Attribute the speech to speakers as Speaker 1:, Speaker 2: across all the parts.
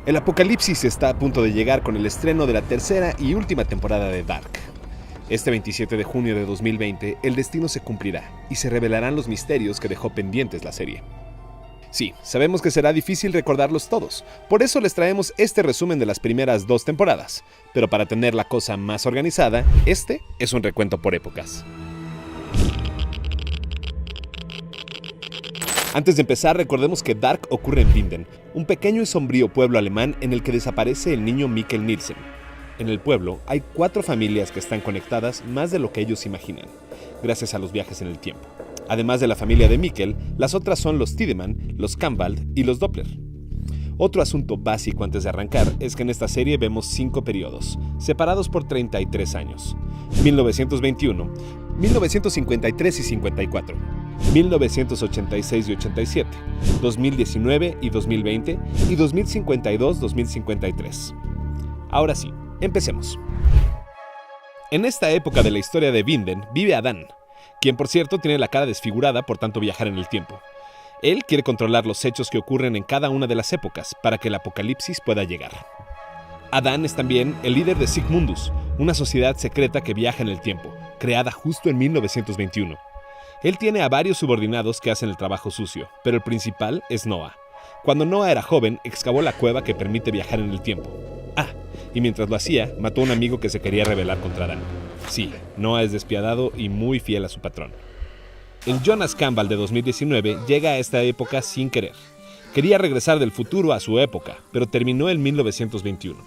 Speaker 1: El apocalipsis está a punto de llegar con el estreno de la tercera y última temporada de Dark. Este 27 de junio de 2020, el destino se cumplirá y se revelarán los misterios que dejó pendientes la serie. Sí, sabemos que será difícil recordarlos todos, por eso les traemos este resumen de las primeras 2 temporadas, pero para tener la cosa más organizada, este es un recuento por épocas. Antes de empezar, recordemos que Dark ocurre en Winden, un pequeño y sombrío pueblo alemán en el que desaparece el niño Mikkel Nielsen. En el pueblo hay 4 familias que están conectadas más de lo que ellos imaginan, gracias a los viajes en el tiempo. Además de la familia de Mikkel, las otras son los Tiedemann, los Kampwald y los Doppler. Otro asunto básico antes de arrancar es que en esta serie vemos 5 periodos, separados por 33 años. 1921, 1953 y 54, 1986 y 87, 2019 y 2020 y 2052-2053. Ahora sí, empecemos. En esta época de la historia de Winden vive Adán, quien por cierto tiene la cara desfigurada por tanto viajar en el tiempo. Él quiere controlar los hechos que ocurren en cada una de las épocas para que el apocalipsis pueda llegar. Adán es también el líder de Sigmundus, una sociedad secreta que viaja en el tiempo, creada justo en 1921. Él tiene a varios subordinados que hacen el trabajo sucio, pero el principal es Noah. Cuando Noah era joven, excavó la cueva que permite viajar en el tiempo. Y mientras lo hacía, mató a un amigo que se quería rebelar contra Adán. Sí, Noah es despiadado y muy fiel a su patrón. El Jonas Kampwald de 2019 llega a esta época sin querer. Quería regresar del futuro a su época, pero terminó en 1921.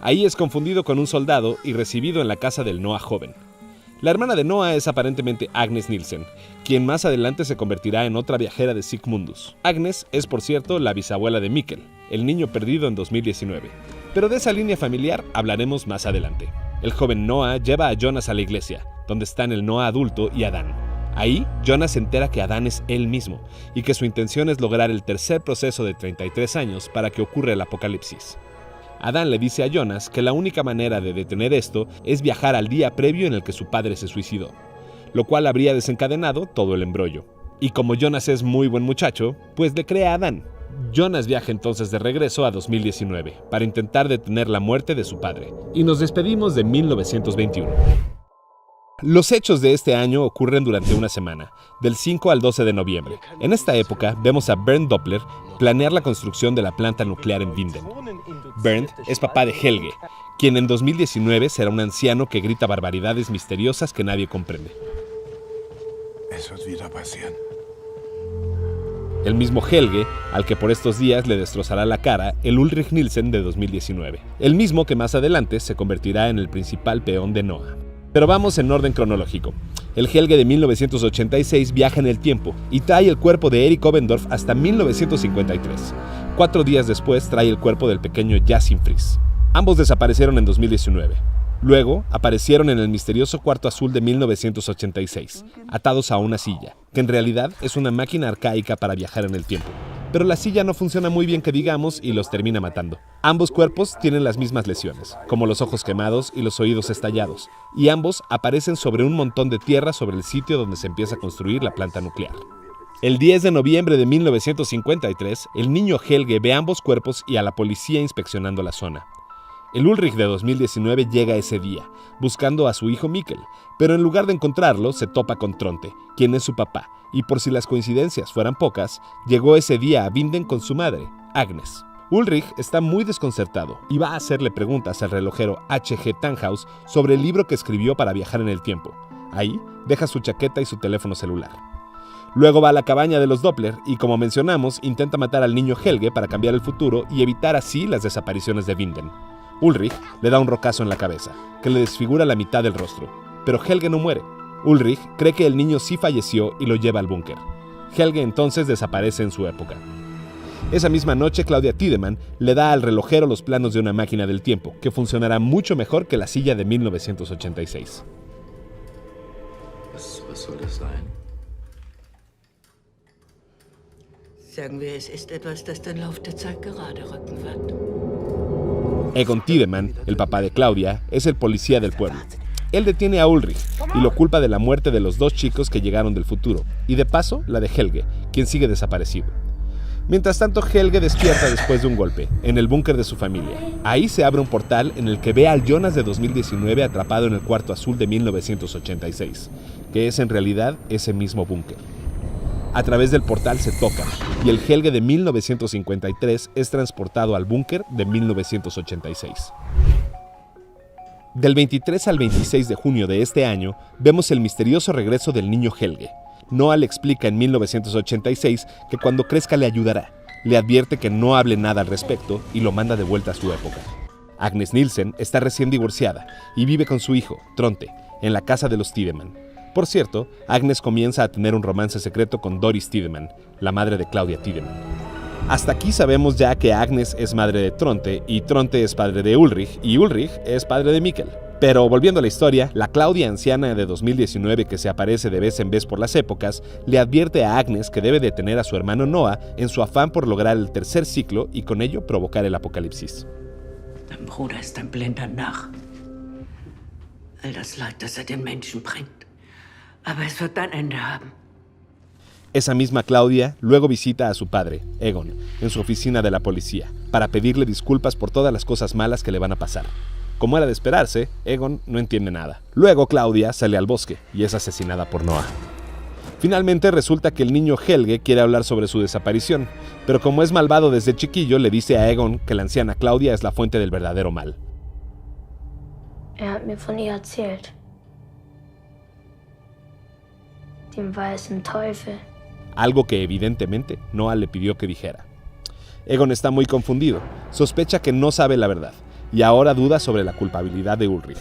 Speaker 1: Ahí es confundido con un soldado y recibido en la casa del Noah joven. La hermana de Noah es aparentemente Agnes Nielsen, quien más adelante se convertirá en otra viajera de Sigmundus. Agnes es, por cierto, la bisabuela de Mikkel, el niño perdido en 2019. Pero de esa línea familiar hablaremos más adelante. El joven Noah lleva a Jonas a la iglesia, donde están el Noah adulto y Adán. Ahí, Jonas se entera que Adán es él mismo, y que su intención es lograr el tercer proceso de 33 años para que ocurra el apocalipsis. Adán le dice a Jonas que la única manera de detener esto es viajar al día previo en el que su padre se suicidó, lo cual habría desencadenado todo el embrollo. Y como Jonas es muy buen muchacho, pues le cree a Adán. Jonas viaja entonces de regreso a 2019 para intentar detener la muerte de su padre, y nos despedimos de 1921. Los hechos de este año ocurren durante una semana, del 5 al 12 de noviembre. En esta época vemos a Bernd Doppler planear la construcción de la planta nuclear en Winden. Bernd es papá de Helge, quien en 2019 será un anciano que grita barbaridades misteriosas que nadie comprende. El mismo Helge, al que por estos días le destrozará la cara el Ulrich Nielsen de 2019, el mismo que más adelante se convertirá en el principal peón de Noah. Pero vamos en orden cronológico. El Helge de 1986 viaja en el tiempo y trae el cuerpo de Erik Obendorf hasta 1953. 4 días después trae el cuerpo del pequeño Yasin Fries. Ambos desaparecieron en 2019. Luego aparecieron en el misterioso cuarto azul de 1986, atados a una silla, que en realidad es una máquina arcaica para viajar en el tiempo. Pero la silla no funciona muy bien que digamos y los termina matando. Ambos cuerpos tienen las mismas lesiones, como los ojos quemados y los oídos estallados, y ambos aparecen sobre un montón de tierra sobre el sitio donde se empieza a construir la planta nuclear. El 10 de noviembre de 1953, el niño Helge ve ambos cuerpos y a la policía inspeccionando la zona. El Ulrich de 2019 llega ese día, buscando a su hijo Mikkel, pero en lugar de encontrarlo, se topa con Tronte, quien es su papá, y por si las coincidencias fueran pocas, llegó ese día a Winden con su madre, Agnes. Ulrich está muy desconcertado y va a hacerle preguntas al relojero H.G. Tannhaus sobre el libro que escribió para viajar en el tiempo. Ahí deja su chaqueta y su teléfono celular. Luego va a la cabaña de los Doppler y, como mencionamos, intenta matar al niño Helge para cambiar el futuro y evitar así las desapariciones de Winden. Ulrich le da un rocazo en la cabeza, que le desfigura la mitad del rostro, pero Helge no muere. Ulrich cree que el niño sí falleció y lo lleva al búnker. Helge entonces desaparece en su época. Esa misma noche, Claudia Tiedemann le da al relojero los planos de una máquina del tiempo, que funcionará mucho mejor que la silla de 1986.
Speaker 2: Was soll das sein?
Speaker 3: Sagen wir, es ist etwas, das den Lauf der Zeit gerade rücken wird.
Speaker 1: Egon Tiedemann, el papá de Claudia, es el policía del pueblo. Él detiene a Ulrich y lo culpa de la muerte de los 2 chicos que llegaron del futuro, y de paso la de Helge, quien sigue desaparecido. Mientras tanto, Helge despierta después de un golpe, en el búnker de su familia. Ahí se abre un portal en el que ve al Jonas de 2019 atrapado en el cuarto azul de 1986, que es en realidad ese mismo búnker. A través del portal se tocan, y el Helge de 1953 es transportado al búnker de 1986. Del 23 al 26 de junio de este año, vemos el misterioso regreso del niño Helge. Noah le explica en 1986 que cuando crezca le ayudará. Le advierte que no hable nada al respecto y lo manda de vuelta a su época. Agnes Nielsen está recién divorciada y vive con su hijo, Tronte, en la casa de los Tiedemann. Por cierto, Agnes comienza a tener un romance secreto con Doris Tiedemann, la madre de Claudia Tiedemann. Hasta aquí sabemos ya que Agnes es madre de Tronte y Tronte es padre de Ulrich y Ulrich es padre de Mikkel. Pero volviendo a la historia, la Claudia anciana de 2019 que se aparece de vez en vez por las épocas, le advierte a Agnes que debe detener a su hermano Noah en su afán por lograr el tercer ciclo y con ello provocar el apocalipsis.
Speaker 3: Dein Bruder ist ein blinder Narr. All das Leid, das den Menschen bringt. Aber es wird ein Ende haben.
Speaker 1: Esa misma Claudia luego visita a su padre, Egon, en su oficina de la policía, para pedirle disculpas por todas las cosas malas que le van a pasar. Como era de esperarse, Egon no entiende nada. Luego Claudia sale al bosque y es asesinada por Noah. Finalmente resulta que el niño Helge quiere hablar sobre su desaparición, pero como es malvado desde chiquillo, le dice a Egon que la anciana Claudia es la fuente del verdadero mal.
Speaker 2: Hat mir von ihr erzählt. Dem weißen Teufel.
Speaker 1: Algo que evidentemente Noah le pidió que dijera. Egon está muy confundido, sospecha que no sabe la verdad, y ahora duda sobre la culpabilidad de Ulrich.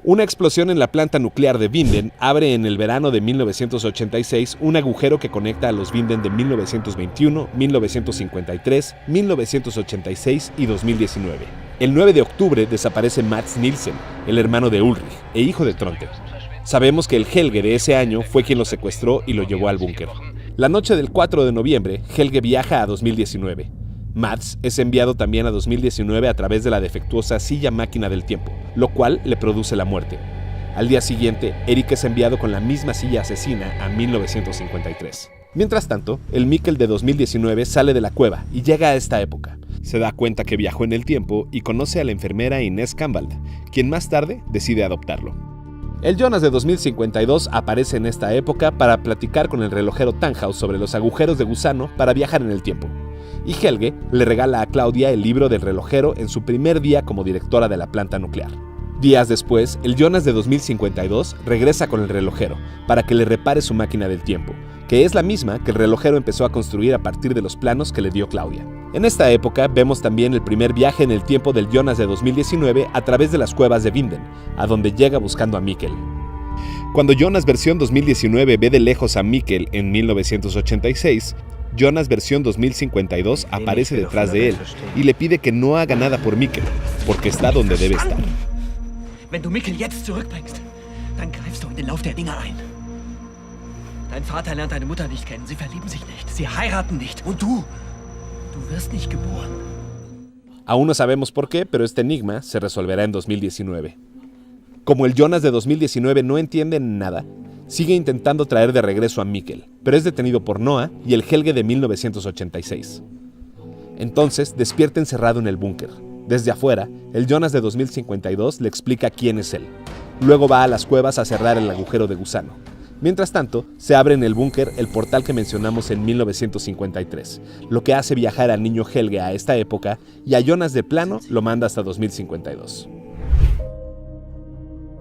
Speaker 1: Una explosión en la planta nuclear de Winden abre en el verano de 1986 un agujero que conecta a los Winden de 1921, 1953, 1986 y 2019. El 9 de octubre desaparece Mads Nielsen, el hermano de Ulrich e hijo de Tronte. Sabemos que el Helge de ese año fue quien lo secuestró y lo llevó al búnker. La noche del 4 de noviembre, Helge viaja a 2019. Mads es enviado también a 2019 a través de la defectuosa silla máquina del tiempo, lo cual le produce la muerte. Al día siguiente, Erik es enviado con la misma silla asesina a 1953. Mientras tanto, el Mikkel de 2019 sale de la cueva y llega a esta época. Se da cuenta que viajó en el tiempo y conoce a la enfermera Inés Kamwald, quien más tarde decide adoptarlo. El Jonas de 2052 aparece en esta época para platicar con el relojero Tannhaus sobre los agujeros de gusano para viajar en el tiempo. Y Helge le regala a Claudia el libro del relojero en su primer día como directora de la planta nuclear. Días después, el Jonas de 2052 regresa con el relojero para que le repare su máquina del tiempo, que es la misma que el relojero empezó a construir a partir de los planos que le dio Claudia. En esta época vemos también el primer viaje en el tiempo del Jonas de 2019 a través de las cuevas de Winden, a donde llega buscando a Mikkel. Cuando Jonas versión 2019 ve de lejos a Mikkel en 1986, Jonas versión 2052 aparece detrás de él y le pide que no haga nada por Mikkel, porque está donde debe estar.
Speaker 4: Wenn du Mikkel jetzt zurückbringst, dann greifst du in den Lauf der Dinge ein. Dein Vater lernt deine Mutter nicht kennen, sie verlieben sich nicht, sie heiraten nicht. Und du wirst nicht geboren.
Speaker 1: Aún no sabemos por qué, pero este enigma se resolverá en 2019. Como el Jonas de 2019 no entiende nada, sigue intentando traer de regreso a Mikkel, pero es detenido por Noah y el Helge de 1986. Entonces despierta encerrado en el búnker. Desde afuera, el Jonas de 2052 le explica quién es él. Luego va a las cuevas a cerrar el agujero de gusano. Mientras tanto, se abre en el búnker el portal que mencionamos en 1953, lo que hace viajar al niño Helge a esta época y a Jonas de plano lo manda hasta 2052.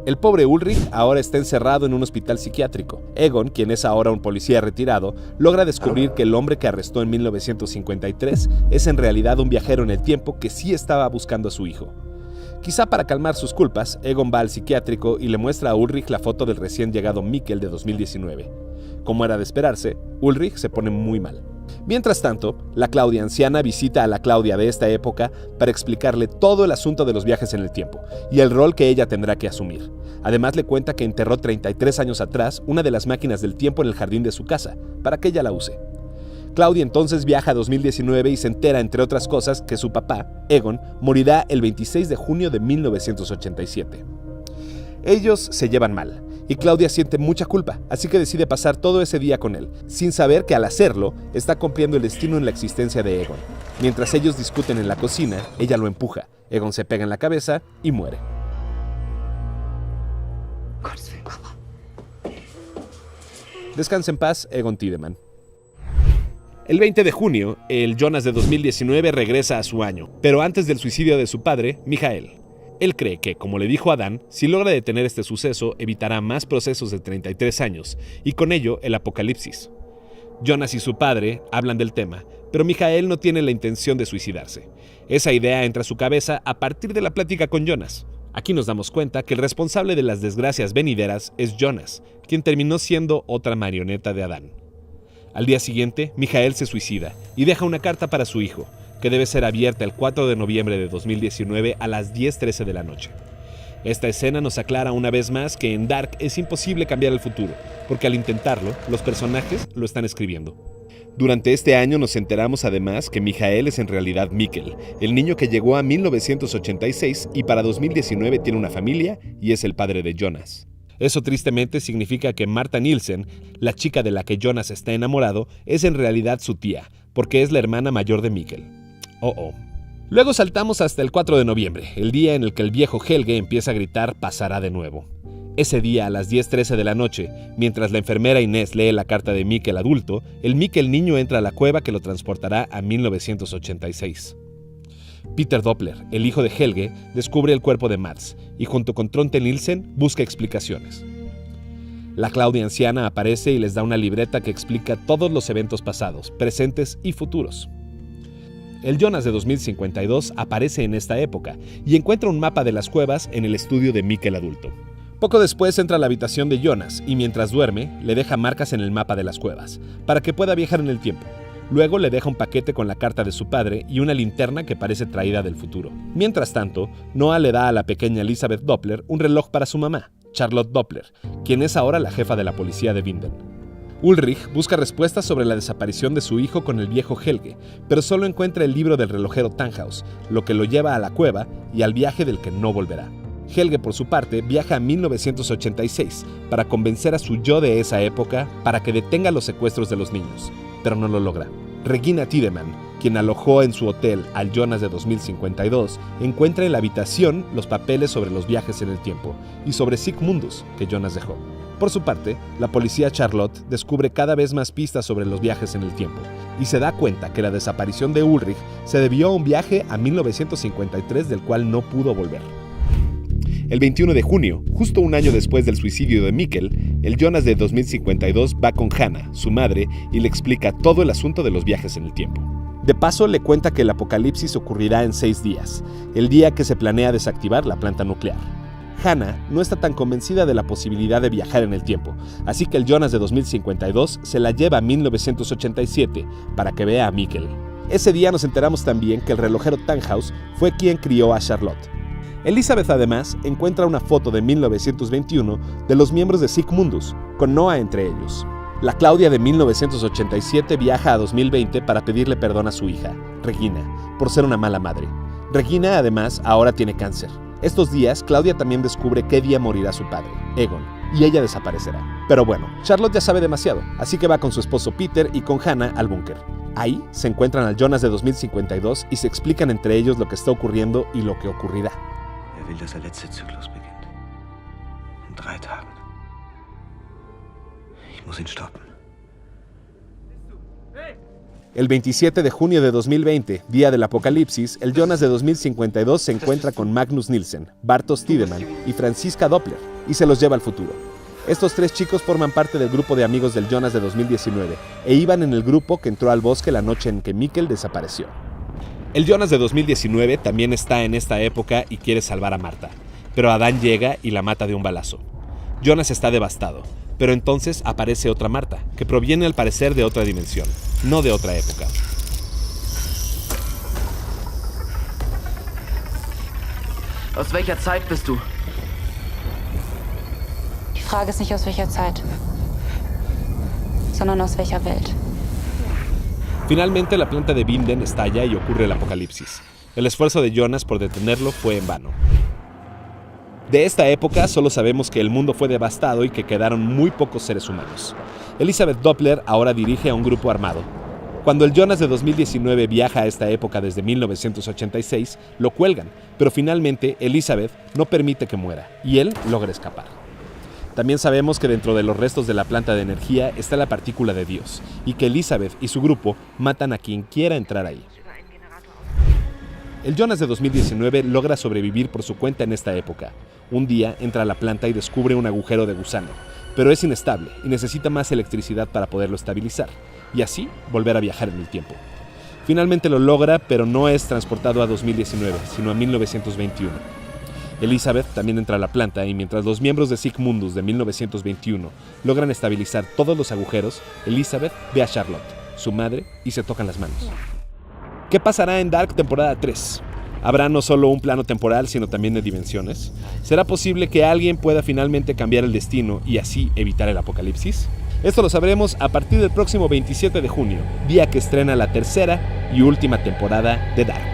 Speaker 1: El pobre Ulrich ahora está encerrado en un hospital psiquiátrico. Egon, quien es ahora un policía retirado, logra descubrir que el hombre que arrestó en 1953 es en realidad un viajero en el tiempo que sí estaba buscando a su hijo. Quizá para calmar sus culpas, Egon va al psiquiátrico y le muestra a Ulrich la foto del recién llegado Mikkel de 2019. Como era de esperarse, Ulrich se pone muy mal. Mientras tanto, la Claudia anciana visita a la Claudia de esta época para explicarle todo el asunto de los viajes en el tiempo y el rol que ella tendrá que asumir. Además le cuenta que enterró 33 años atrás una de las máquinas del tiempo en el jardín de su casa, para que ella la use. Claudia entonces viaja a 2019 y se entera, entre otras cosas, que su papá, Egon, morirá el 26 de junio de 1987. Ellos se llevan mal, y Claudia siente mucha culpa, así que decide pasar todo ese día con él, sin saber que al hacerlo está cumpliendo el destino en la existencia de Egon. Mientras ellos discuten en la cocina, ella lo empuja, Egon se pega en la cabeza y muere. Descansa en paz, Egon Tiedemann. El 20 de junio, el Jonas de 2019 regresa a su año, pero antes del suicidio de su padre, Michael. Él cree que, como le dijo Adán, si logra detener este suceso, evitará más procesos de 33 años, y con ello el apocalipsis. Jonas y su padre hablan del tema, pero Michael no tiene la intención de suicidarse. Esa idea entra a su cabeza a partir de la plática con Jonas. Aquí nos damos cuenta que el responsable de las desgracias venideras es Jonas, quien terminó siendo otra marioneta de Adán. Al día siguiente, Michael se suicida y deja una carta para su hijo, que debe ser abierta el 4 de noviembre de 2019 a las 10:13 de la noche. Esta escena nos aclara una vez más que en Dark es imposible cambiar el futuro, porque al intentarlo, los personajes lo están escribiendo. Durante este año nos enteramos además que Michael es en realidad Mikkel, el niño que llegó a 1986 y para 2019 tiene una familia y es el padre de Jonas. Eso tristemente significa que Marta Nielsen, la chica de la que Jonas está enamorado, es en realidad su tía, porque es la hermana mayor de Mikkel. Luego saltamos hasta el 4 de noviembre, el día en el que el viejo Helge empieza a gritar pasará de nuevo. Ese día a las 10:13 de la noche, mientras la enfermera Inés lee la carta de Mikkel adulto, el Mikkel niño entra a la cueva que lo transportará a 1986. Peter Doppler, el hijo de Helge, descubre el cuerpo de Mads y junto con Tronte Nielsen busca explicaciones. La Claudia anciana aparece y les da una libreta que explica todos los eventos pasados, presentes y futuros. El Jonas de 2052 aparece en esta época y encuentra un mapa de las cuevas en el estudio de Mikkel adulto. Poco después entra a la habitación de Jonas y mientras duerme le deja marcas en el mapa de las cuevas, para que pueda viajar en el tiempo. Luego le deja un paquete con la carta de su padre y una linterna que parece traída del futuro. Mientras tanto, Noah le da a la pequeña Elizabeth Doppler un reloj para su mamá, Charlotte Doppler, quien es ahora la jefa de la policía de Winden. Ulrich busca respuestas sobre la desaparición de su hijo con el viejo Helge, pero solo encuentra el libro del relojero Tannhaus, lo que lo lleva a la cueva y al viaje del que no volverá. Helge, por su parte, viaja a 1986 para convencer a su yo de esa época para que detenga los secuestros de los niños, pero no lo logra. Regina Tiedemann, quien alojó en su hotel al Jonas de 2052, encuentra en la habitación los papeles sobre los viajes en el tiempo y sobre Sigmundus que Jonas dejó. Por su parte, la policía Charlotte descubre cada vez más pistas sobre los viajes en el tiempo y se da cuenta que la desaparición de Ulrich se debió a un viaje a 1953 del cual no pudo volver. El 21 de junio, justo un año después del suicidio de Mikkel, el Jonas de 2052 va con Hannah, su madre, y le explica todo el asunto de los viajes en el tiempo. De paso, le cuenta que el apocalipsis ocurrirá en 6 días, el día que se planea desactivar la planta nuclear. Hannah no está tan convencida de la posibilidad de viajar en el tiempo, así que el Jonas de 2052 se la lleva a 1987 para que vea a Mikkel. Ese día nos enteramos también que el relojero Tannhaus fue quien crió a Charlotte. Elizabeth además encuentra una foto de 1921 de los miembros de Sigmundus, con Noah entre ellos. La Claudia de 1987 viaja a 2020 para pedirle perdón a su hija, Regina, por ser una mala madre. Regina además ahora tiene cáncer. Estos días, Claudia también descubre qué día morirá su padre, Egon, y ella desaparecerá. Pero bueno, Charlotte ya sabe demasiado, así que va con su esposo Peter y con Hannah al búnker. Ahí se encuentran al Jonas de 2052 y se explican entre ellos lo que está ocurriendo y lo que ocurrirá.
Speaker 5: Will, dass der letzte Zyklus beginnt. In 3 Tagen. Ich muss ihn stoppen.
Speaker 1: El 27 de junio de 2020, día del apocalipsis, el Jonas de 2052 se encuentra con Magnus Nielsen, Bartosz Tiedemann y Franziska Doppler, y se los lleva al futuro. Estos 3 chicos forman parte del grupo de amigos del Jonas de 2019, e iban en el grupo que entró al bosque la noche en que Mikkel desapareció. El Jonas de 2019 también está en esta época y quiere salvar a Marta, pero Adán llega y la mata de un balazo. Jonas está devastado, pero entonces aparece otra Marta, que proviene al parecer de otra dimensión, no de otra época.
Speaker 6: Aus welcher Zeit bist du?
Speaker 7: Die Frage ist nicht aus welcher Zeit, sondern aus welcher Welt.
Speaker 1: Finalmente la planta de Winden estalla y ocurre el apocalipsis. El esfuerzo de Jonas por detenerlo fue en vano. De esta época solo sabemos que el mundo fue devastado y que quedaron muy pocos seres humanos. Elizabeth Doppler ahora dirige a un grupo armado. Cuando el Jonas de 2019 viaja a esta época desde 1986, lo cuelgan, pero finalmente Elizabeth no permite que muera y él logra escapar. También sabemos que dentro de los restos de la planta de energía está la partícula de Dios y que Elizabeth y su grupo matan a quien quiera entrar ahí. El Jonas de 2019 logra sobrevivir por su cuenta en esta época. Un día entra a la planta y descubre un agujero de gusano, pero es inestable y necesita más electricidad para poderlo estabilizar, y así volver a viajar en el tiempo. Finalmente lo logra, pero no es transportado a 2019, sino a 1921. Elizabeth también entra a la planta y mientras los miembros de Sigmundus de 1921 logran estabilizar todos los agujeros, Elizabeth ve a Charlotte, su madre, y se tocan las manos. ¿Qué pasará en Dark temporada 3? ¿Habrá no solo un plano temporal, sino también de dimensiones? ¿Será posible que alguien pueda finalmente cambiar el destino y así evitar el apocalipsis? Esto lo sabremos a partir del próximo 27 de junio, día que estrena la tercera y última temporada de Dark.